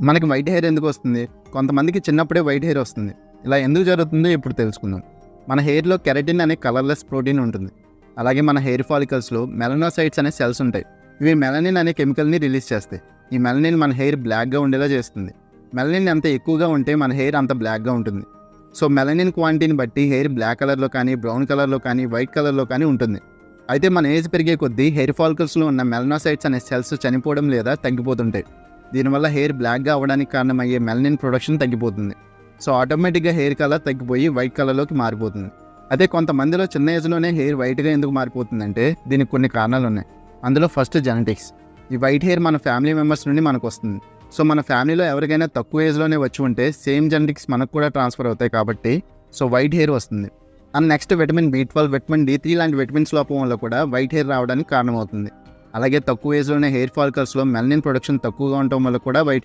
మనకి white hair ఎందుకు వస్తుంది? కొంతమందికి చిన్నప్పుడే వైట్ హెయిర్ వస్తుంది. ఇలా ఎందుకు జరుగుతుందో ఇప్పుడు తెలుసుకుందాం. మన హెయిర్‌లో కెరటిన్ అనే కలర్‌లెస్ ప్రోటీన్ ఉంటుంది. అలాగే మన హెయిర్ ఫాలికల్స్‌లో మెలనోసైట్స్ అనే సెల్స్ ఉంటాయి. ఇవి మెలనిన్ అనే కెమికల్‌ని రిలీజ్ చేస్తాయి. ఈ మెలనిన్ మన హెయిర్ బ్లాక్‌గా ఉండేలా చేస్తుంది. మెలనిన్ ఎంత ఎక్కువగా ఉంటే మన హెయిర్ అంత బ్లాక్‌గా ఉంటుంది. సో మెలనిన్ క్వాంటిటీని బట్టి హెయిర్ బ్లాక్ కలర్‌లో కానీ, బ్రౌన్ కలర్‌లో కానీ, వైట్ కలర్‌లో కానీ ఉంటుంది. అయితే మన ఏజ్ పెరిగే కొద్దీ హెయిర్ ఫాలికల్స్‌లో ఉన్న మెలనోసైట్స్ అనే సెల్స్ చనిపోవడం లేదా తగ్గిపోతుంటాయి. దీనివల్ల హెయిర్ బ్లాక్‌గా అవ్వడానికి కారణమయ్యే మెలనిన్ ప్రొడక్షన్ తగ్గిపోతుంది. సో ఆటోమేటిక్గా హెయిర్ కలర్ తగ్గిపోయి వైట్ కలర్లోకి మారిపోతుంది. అదే కొంతమందిలో చిన్న ఏజ్లోనే హెయిర్ వైట్గా ఎందుకు మారిపోతుందంటే దీనికి కొన్ని కారణాలు ఉన్నాయి. అందులో ఫస్ట్ జెనెటిక్స్. ఈ వైట్ హెయిర్ మన ఫ్యామిలీ మెంబర్స్ నుండి మనకు వస్తుంది. సో మన ఫ్యామిలీలో ఎవరికైనా తక్కువ ఏజ్లోనే వచ్చి ఉంటే సేమ్ జెనెటిక్స్ మనకు కూడా ట్రాన్స్ఫర్ అవుతాయి కాబట్టి సో వైట్ హెయిర్ వస్తుంది. And next vitamin B12, vitamin D3 లాంటి విటమిన్స్ లోపం వల్ల కూడా వైట్ హెయిర్ రావడానికి కారణమవుతుంది. అలాగే తక్కువ ఏజ్లోనే హెయిర్ ఫాలికల్స్లో మెలనిన్ ప్రొడక్షన్ తక్కువగా ఉండటం వల్ల కూడా వైట్